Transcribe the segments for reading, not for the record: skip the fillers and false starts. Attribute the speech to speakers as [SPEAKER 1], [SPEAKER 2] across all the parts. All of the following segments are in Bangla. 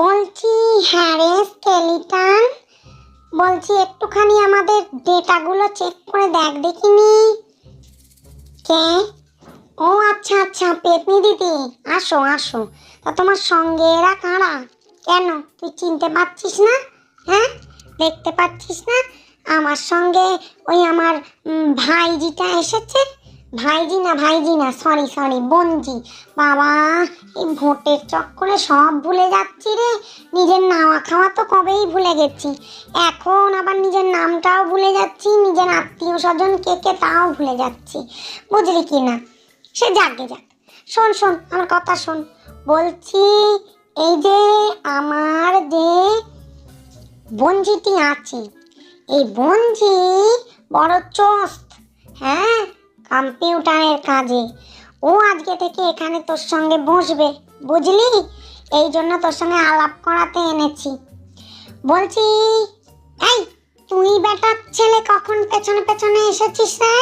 [SPEAKER 1] বলছি, হ্যাঁ রে স্কেলিটন, বলছি একটুখানি আমাদের ডেটাগুলো চেক করে দেখ দেখিনি। কে? ও আচ্ছা আচ্ছা, পেতনি দিদি, আসো আসো। তা তোমার সঙ্গে এরা কারা? কেন তুই চিনতে পারছিস না? হ্যাঁ, দেখতে পাচ্ছিস না আমার সঙ্গে ওই আমার ভাইজিটা এসেছে? ভাইজি না, সরি সরি, বোনজি। বাবা, এই ভোটের চক্করে সব ভুলে যাচ্ছি রে। নিজের নাওয়া খাওয়া তো কবেই ভুলে গেছি, এখন আবার নিজের নামটাও ভুলে যাচ্ছি, নিজের আত্মীয় স্বজন কে কে তাও ভুলে যাচ্ছি, বুঝলি কি না? সে যাকে যাক, শোন শোন আমার কথা শোন। বলছি, এই যে আমার যে বঞ্জিটি আছে, এই বঞ্জি বড় চোস্ত, হ্যাঁ, কম্পিউটারের কাজে। ও আজকে থেকে এখানে তোর সঙ্গে বসবে, বুঝলি? এই জন্য তোর সঙ্গে আলাপ করাতে এনেছি। বলছি, এই তুই বেটার ছেলে কখন পেছনে পেছনে এসেছিস রে?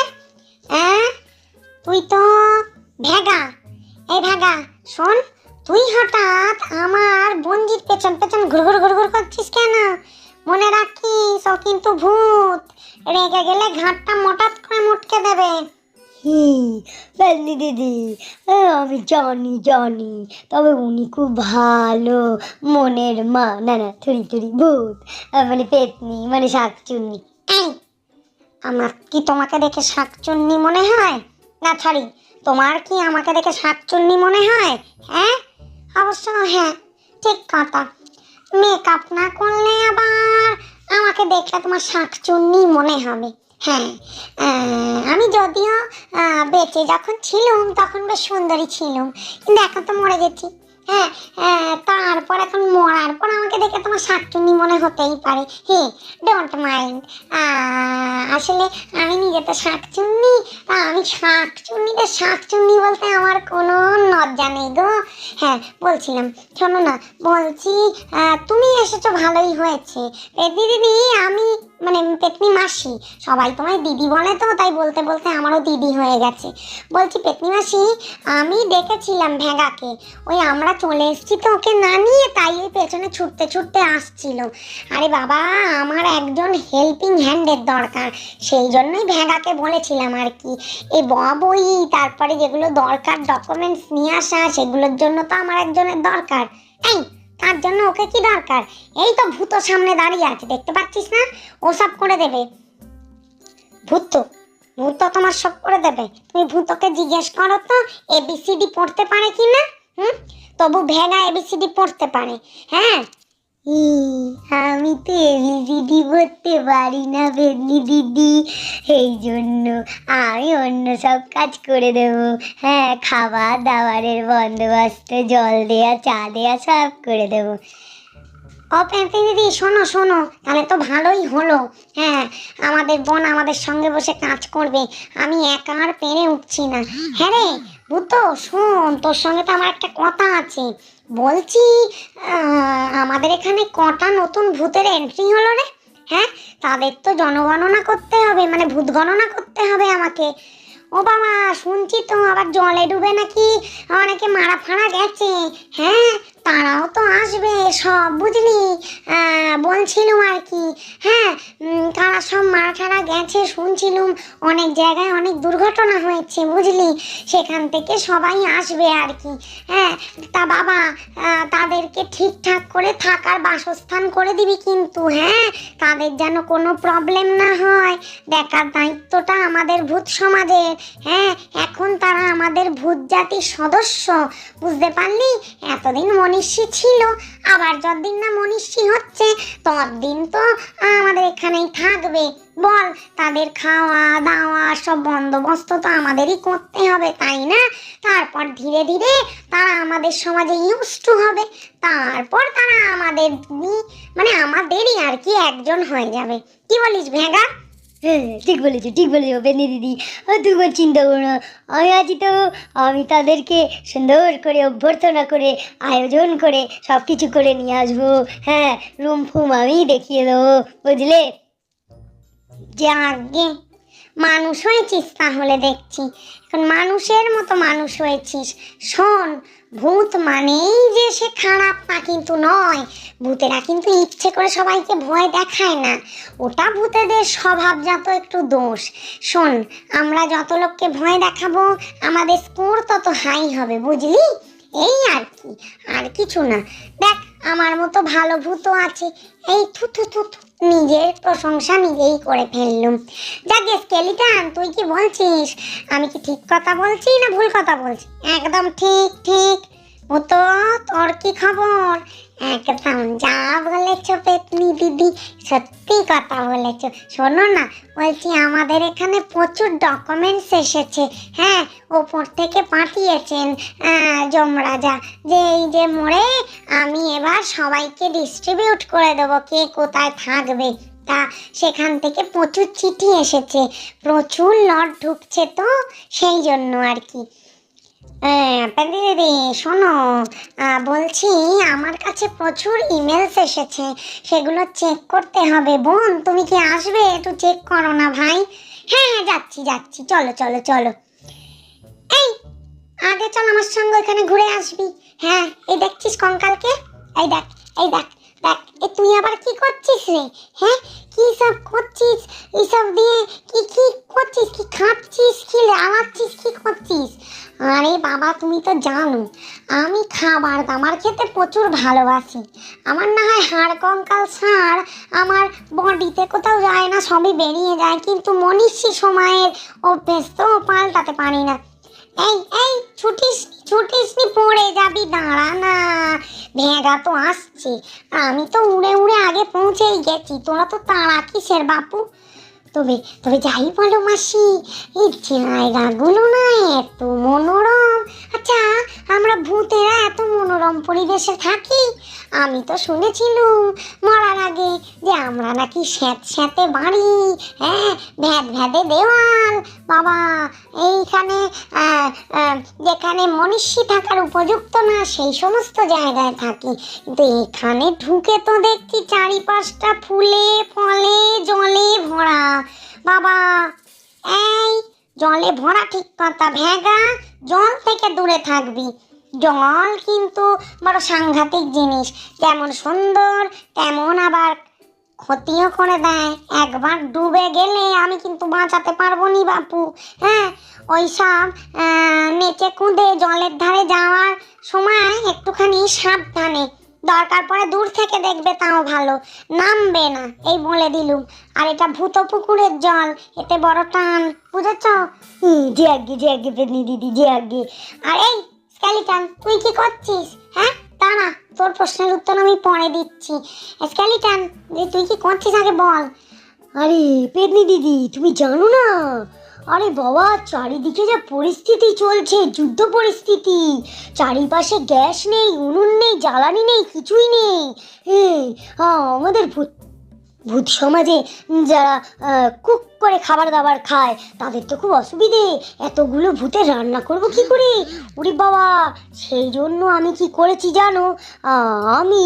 [SPEAKER 1] হ্যাঁ, তুই তো ভেগা। এই ভেগা, শোন, তুই হঠাৎ আমার বঞ্জির পেছন পেছন ঘুরঘুর ঘুরঘুর করছিস কেন? মনে রাখিস, ও কিন্তু ভূত, রেগে গেলে ঘাটটা মোটাত করে মুটকে দেবে।
[SPEAKER 2] পেতনি দিদি, আমি জানি, তবে উনি খুব ভালো মনের মা। না না, থুরি থুরি ভূত, মানে পেতনি মানে শাকচুন্নি।
[SPEAKER 1] এই, আমার কি তোমাকে দেখে শাকচুন্নি মনে হয়? না সরি, তোমার কি আমাকে দেখে শাকচুন্নি মনে হয়? হ্যাঁ, অবশ্য হ্যাঁ, ঠিক কথা। মেকআপ না করলে আবার আমাকে দেখলে তোমার শাকচুন্নি মনে হবে। হ্যাঁ, আমি যদিও বেঁচে যখন ছিলাম তখন বেশ সুন্দরী ছিলাম, কিন্তু এখন তো মরে গেছি। হ্যাঁ, তারপর এখন মরার পর আমাকে দেখে তোমার শাকচুন্নি মনে হতেই পারে। হ্যাঁ, ডোন্ট মাইন্ড। আসলে আমি নিজে তো শাকচুন্নি, তা আমি শাকচুন্নি বলতে আমার কোনো লজ্জা নেই গো। হ্যাঁ, বলছিলাম, শোনো না, বলছি তুমি এসেছো ভালোই হয়েছে। পেতনি দিদি, আমি মানে পেতনি মাসি, সবাই তোমায় দিদি বলে তো, তাই বলতে বলতে আমারও দিদি হয়ে গেছে। বলছি পেতনি মাসি, আমি দেখেছিলাম ভেগাকে, ওই আমরা চলে এসেছি তো ওকে না নিয়ে, তাই ওই পেছনে ছুটতে ছুটতে আসছিল। আরে বাবা, আমার একজন হেল্পিং হ্যান্ডের দরকার, সেই জন্যই ভেগাকে বলেছিলাম আর কি। এই বই, তারপরে যেগুলো দরকার ডকুমেন্টস নিয়ে আসা, সেগুলোর জন্য তো আমার একজনের দরকার। এই, তার জন্য ওকে কি দরকার? এই তো ভূত সামনে দাঁড়িয়ে আছে, দেখতে পাচ্ছিস না? ও সব করে দেবে। ভূত ভূত তোমার সব করে দেবে। তুমি ভূতকে জিজ্ঞেস করো তো এবিসিডি পড়তে পারে কি না। তবু ভেগা এবিসিডি পড়তে পারে। হ্যাঁ,
[SPEAKER 2] আমি তো এবিসিডি পড়তে পারি না পেতনি দিদি, এই জন্য আমি অন্য সব কাজ করে দেবো। হ্যাঁ, খাবার দাবারের বন্দোবস্ত, জল দেয়া, চা দেয়া সব করে দেবো।
[SPEAKER 1] ও পেতনি দিদি, শোনো শোনো, তাহলে তো ভালোই হলো। হ্যাঁ, আমাদের বোন আমাদের সঙ্গে বসে কাজ করবে, আমি একা আর পেরে উঠছি না। হ্যাঁ রে ভূত, শোন, তোর সঙ্গে তো আমার একটা কথা আছে। বলছি, আমাদের এখানে কটা নতুন ভূতের এন্ট্রি হলো রে? হ্যাঁ, তাদের তো জনগণনা করতে হবে, মানে ভূত গণনা করতে হবে আমাকে। ও বাবা, শুনছি তো আবার জলে ডুবে নাকি অনেকে মারা ফাড়া গেছে। হ্যাঁ, তারাও তো আসবে সব, বুঝলি? বলছিলাম আর কি। হ্যাঁ, তারা সব মারা ঠাড়া গেছে শুনছিলাম, অনেক জায়গায় অনেক দুর্ঘটনা হয়েছে, বুঝলি? সেখান থেকে সবাই আসবে আর কি। হ্যাঁ, তা বাবা, তাদেরকে ঠিকঠাক করে থাকার বাসস্থান করে দিবি কিন্তু। হ্যাঁ, তাদের যেন কোনো প্রবলেম না হয়, দেখার দায়িত্বটা আমাদের ভূত সমাজের। হ্যাঁ, এখন তারা আমাদের ভূত জাতির সদস্য, বুঝতে পারলি? এতদিন মনীষী ছিল, আবার যতদিন না মনীষী হচ্ছে ততদিন তো আমাদের এখানেই থাকবে। বল, তাদের খাওয়া দাওয়া সব বন্দোবস্ত তো আমাদেরই করতে হবে, তাই না? তারপর ধীরে ধীরে তারা আমাদের সমাজে ইউজ টু হবে, তারপর তারা আমাদের মানে আমাদেরই আর কি একজন হয়ে যাবে। কি বলিস ভেগা?
[SPEAKER 2] হ্যাঁ, ঠিক বলেছো পেতনি দিদি, তুমি চিন্তা করো না, আমি আছি তো। আমি তাদেরকে সুন্দর করে অভ্যর্থনা করে, আয়োজন করে, সব কিছু করে নিয়ে আসবো। হ্যাঁ, রুম ফুম আমি দেখিয়ে দেবো, বুঝলে?
[SPEAKER 1] যাগে, মানুষ হয়েছিস তাহলে দেখছি, এখন মানুষের মতো মানুষ হয়েছিস। শোন, ভূত মানেই যে সে খারাপ তা কিন্তু নয়। ভূতেরা কিন্তু ইচ্ছে করে সবাইকে ভয় দেখায় না, ওটা ভূতেদের স্বভাবজাত একটু দোষ। শোন, আমরা যত লোককে ভয় দেখাবো আমাদের স্কোর তত হাই হবে, বুঝলি? এই আর কি, আর কিছু না। দেখ, আমার মতো ভালো ভূতও আছে। এই থু থু থু থু, নিজের প্রশংসা নিজেই করে ফেললুম। যাক স্কেলিটান, তুই কি বলছিস? আমি কি ঠিক কথা বলছি না ভুল কথা বলছি? একদম ঠিক ঠিক। মতো তোর কি খবর? একদম যা বলেছ পেতনি দিদি, সত্যি কথা বলেছ। শোনো না, বলছি আমাদের এখানে প্রচুর ডকুমেন্টস এসেছে। হ্যাঁ, ওপর থেকে পাঠিয়েছেন যমরাজা, যে এই যে মোড়ে আমি এবার সবাইকে ডিস্ট্রিবিউট করে দেবো কে কোথায় থাকবে। তা সেখান থেকে প্রচুর চিঠি এসেছে, প্রচুর লট ঢুকছে, তো সেই জন্য আর কি। দিদি শোনো, বলছি আমার কাছে প্রচুর ইমেলস এসেছে, সেগুলো চেক করতে হবে। বোন, তুমি কি আসবে? একটু চেক করো না ভাই। হ্যাঁ হ্যাঁ, যাচ্ছি যাচ্ছি, চলো চলো চলো। এই আগে চল আমার সঙ্গে এখানে ঘুরে আসবি। হ্যাঁ, এই দেখছিস কঙ্কালকে? এই দেখ, এই দেখ দেখ, এ তুই আবার কি করছিস রে? হ্যাঁ, কি সব করছিস? এইসব দিয়ে কি কি করছিস? কি খাচ্ছিস? কি লাগাচ্ছিস? কি করছিস? আরে বাবা, তুমি তো জানো আমি খাবার দাবার খেতে প্রচুর ভালোবাসি। আমার না হয় হাড় কঙ্কাল ছাড় আমার বডিতে কোথাও যায় না, সবই বেরিয়ে যায়, কিন্তু মনীষী সময়ের অভ্যেস তো পাল্টাতে পারি না। এই এই ছুটিস ছুটিস নি, পড়ে যাবি, দাঁড়া না। ভেগা তো আসছে, আমি তো উড়ে উড়ে আগে পৌঁছেই গেছি, তোরা তো তাড়া কিসের বাপু? তবে তবে যাই বলো মাসি, এই জায়গাগুলো না এত মনোরম। আচ্ছা, আমরা ভূতেরা এত মনোরম পরিবেশে থাকি? আমি তো শুনেছিলুম মরার আগে যে আমরা নাকি স্যাঁতে বাড়ি, হ্যাঁ, ভ্যাদ ভ্যাদে দেওয়াল। বাবা, এইখানে যেখানে মনীষী থাকার উপযুক্ত না সেই সমস্ত জায়গায় থাকি, কিন্তু এখানে ঢুকে তো দেখছি চারিপাশটা ফুলে ফলে জলে ভরা। বাবা, এই জলে ভরা ঠিক কথা, ভেগা, জল থেকে দূরে থাকবি। জল কিন্তু বড় সাংঘাতিক জিনিস, যেমন সুন্দর তেমন আবার ক্ষতিও করে দেয়। একবার ডুবে গেলে আমি কিন্তু বাঁচাতে পারবো নি বাপু। হ্যাঁ, ওই সব নেচে কুঁদে জলের ধারে যাওয়ার সময় একটুখানি সাবধানে, দরকার পড়ে দূর থেকে দেখবে তাও ভালো, নামবে না, এই বলে দিলুম। আর এটা ভূত পুকুরের জল, এতে বড় টান, বুঝেছ?
[SPEAKER 2] যে আগে পেতনি দিদি, যে আগে।
[SPEAKER 1] আর এই স্কেলিটান, তুই কি করছিস? হ্যাঁ, দাঁড়া, তোর প্রশ্নের উত্তর আমি পরে দিচ্ছি। স্কেলিটান, যে তুই কি করছিস আগে বল।
[SPEAKER 2] আরে পেতনি দিদি, তুমি জানো না? আরে বাবা, চারিদিকে যা পরিস্থিতি চলছে, যুদ্ধ পরিস্থিতি, চারিপাশে গ্যাস নেই, উনুন নেই, জ্বালানি নেই, কিছুই নেই। আমাদের ভূত ভূত সমাজে যারা কুক করে খাবার দাবার খায় তাদের তো খুব অসুবিধে। এতগুলো ভূতের রান্না করব কি করে? ওরে বাবা, সেই জন্য আমি কি করেছি জানো? আমি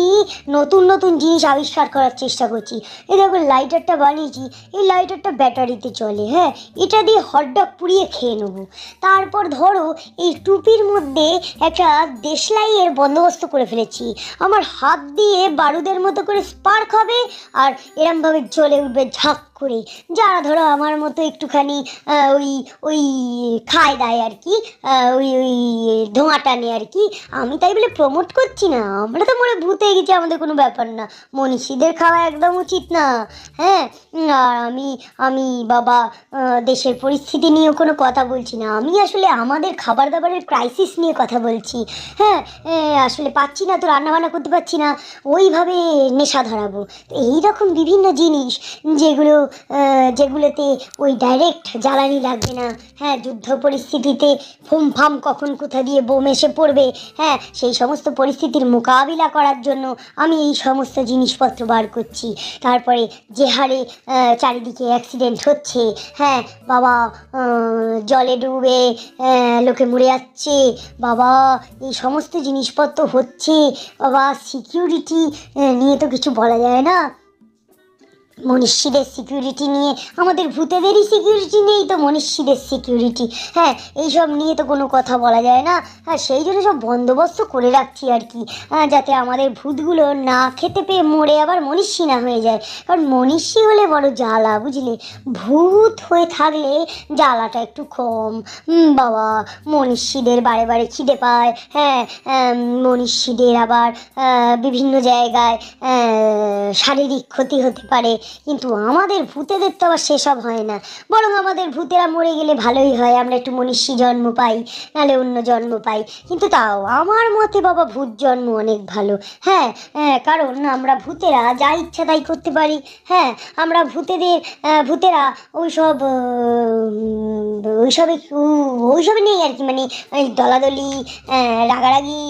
[SPEAKER 2] নতুন নতুন জিনিস আবিষ্কার করার চেষ্টা করছি। এই দেখো, লাইটারটা বানিয়েছি, এই লাইটারটা ব্যাটারিতে চলে। হ্যাঁ, এটা দিয়ে হটডগ পুড়িয়ে খেয়ে নেবো। তারপর ধরো, এই টুপির মধ্যে একটা দেশলাইয়ের বন্দোবস্ত করে ফেলেছি। আমার হাত দিয়ে বারুদের মতো করে স্পার্ক হবে, আর এরমভাবে জ্বলে উঠবে ঝাঁক করে। যারা ধরো আমার মতো একটুখানি ওই ওই খায় দায় আর কি, ওই ওই ধোঁয়া টানে আর কি। আমি তাই বলে প্রমোট করছি না, আমরা তো মনে ভূত হয়ে গেছি, আমাদের কোনো ব্যাপার না। মনীষীদের খাওয়া একদম উচিত না। হ্যাঁ, আর আমি বাবা দেশের পরিস্থিতি নিয়েও কোনো কথা বলছি না, আমি আসলে আমাদের খাবার দাবারের ক্রাইসিস নিয়ে কথা বলছি। হ্যাঁ, আসলে পাচ্ছি না তো, রান্নাবান্না করতে পারছি না, ওইভাবে নেশা ধরাবো। এইরকম বিভিন্ন জিনিস যেগুলোতে ওই ডাইরেক্ট জ্বালানি লাগবে না। হ্যাঁ, যুদ্ধ পরিস্থিতিতে ফুম ফাম কখন কোথা দিয়ে বোম এসে পড়বে, হ্যাঁ, সেই সমস্ত পরিস্থিতির মোকাবিলা করার জন্য আমি এই সমস্ত জিনিসপত্র বার করছি। তারপরে যে হারে চারিদিকে অ্যাক্সিডেন্ট হচ্ছে, হ্যাঁ বাবা, জলে ডুবে লোকে মরে যাচ্ছে, বাবা এই সমস্ত জিনিসপত্র হচ্ছে, বাবা সিকিউরিটি নিয়ে তো কিছু বলা যায় না। মনীষীদের সিকিউরিটি নিয়ে আমাদের ভূতেদেরই সিকিউরিটি নেই তো মনীষীদের সিকিউরিটি, হ্যাঁ এইসব নিয়ে তো কোনো কথা বলা যায় না। হ্যাঁ সেই জন্য সব বন্দোবস্ত করে রাখছি আর কি, যাতে আমাদের ভূতগুলো না খেতে পেয়ে মরে আবার মনীষী না হয়ে যায়। কারণ মনীষী হলে বড় জ্বালা, বুঝলে, ভূত হয়ে থাকলে জ্বালাটা একটু কম। বাবা, মনীষীদের বারে বারে খিদে পায়, হ্যাঁ মনীষীদের আবার বিভিন্ন জায়গায় শারীরিক ক্ষতি হতে পারে, কিন্তু আমাদের ভূতেদের তো আবার সেসব হয় না। বরং আমাদের ভূতেরা মরে গেলে ভালোই হয়, আমরা একটু মনীষী জন্ম পাই, নাহলে অন্য জন্ম পাই। কিন্তু তাও আমার মতে বাবা ভূত জন্ম অনেক ভালো। হ্যাঁ কারণ আমরা ভূতেরা যা ইচ্ছা তাই করতে পারি। হ্যাঁ আমরা ভূতেরা ওইসবে নেই আর কি, মানে ওই দলাদলি, রাগারাগি,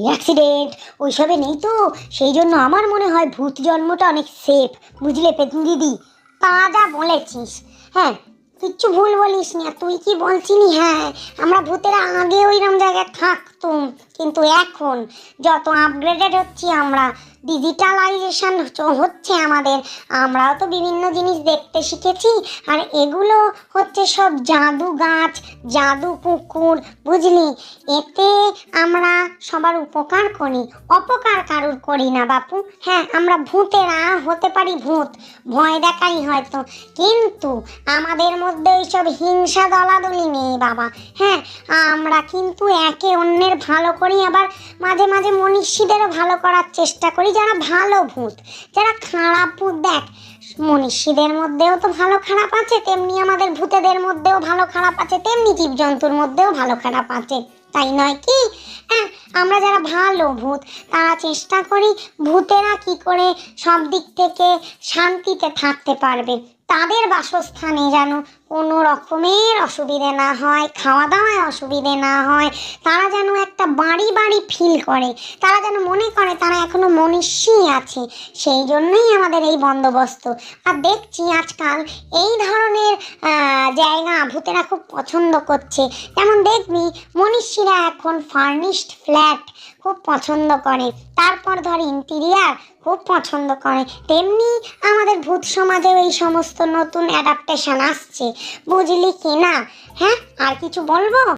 [SPEAKER 2] অ্যাক্সিডেন্ট ওইসবে নেই তো। সেই জন্য আমার মনে হয় ভূত জন্মটা অনেক সেফ, বুঝলে পেতনি দিদি?
[SPEAKER 1] তা যা বলেছিস, হ্যাঁ কিচ্ছু ভুল বলিস না। তুই কি বলছিলি, হ্যাঁ আমরা ভূতেরা আগে ওইরকম জায়গায় থাকতুম, কিন্তু এখন যত আপগ্রেডেড হচ্ছি আমরা, ডিজিটালাইজেশন হচ্ছে আমাদের, আমরাও তো বিভিন্ন জিনিস দেখতে শিখেছি। আর এগুলো হচ্ছে সব জাদু গাছ, জাদু পুকুর, বুঝলি? এতে আমরা সবার উপকার করি, অপকার কারুর করি না বাপু। হ্যাঁ আমরা ভূতেরা হতে পারি ভূত, ভয় দেখাই হয়তো, কিন্তু আমাদের মধ্যে এইসব হিংসা দলাদলি নেই বাবা। হ্যাঁ আমরা কিন্তু একে অন্যের ভালো করি, আবার মাঝে মাঝে মনীষীদেরও ভালো করার চেষ্টা করি, যারা ভালো ভূত। যারা খারাপ ভূত, দেখ মনীষীদের মধ্যেও তো ভালো খারাপ আছে, তেমনি আমাদের ভূতেদের মধ্যেও ভালো খারাপ আছে, তেমনি জীবজন্তুর মধ্যেও ভালো খারাপ আছে, তাই নয় কি? হ্যাঁ আমরা যারা ভালো ভূত তারা চেষ্টা করি ভূতেরা কি করে সব দিক থেকে শান্তিতে থাকতে পারবে, তাদের বাসস্থানে যেন কোনো রকমের অসুবিধে না হয়, খাওয়া দাওয়ায় অসুবিধে না হয়, তারা যেন একটা বাড়ি বাড়ি ফিল করে, তারা যেন মনে করে তারা এখনো মনীষী আছে। সেই জন্যই আমাদের এই বন্দোবস্ত। আর দেখছি আজকাল এই ধরনের জায়গা ভূতেরা খুব পছন্দ করছে। যেমন দেখবি মনীষীরা এখন ফার্নিশড ফ্ল্যাট খুব পছন্দ করে, তারপর ধর ইন্টিরিয়ার খুব পছন্দ করে, তেমনি আমাদের ভূত সমাজেও এই সমস্ত নতুন অ্যাডাপ্টেশন আসছে, বুঝলি কি না? হ্যাঁ আর কিছু বলবো?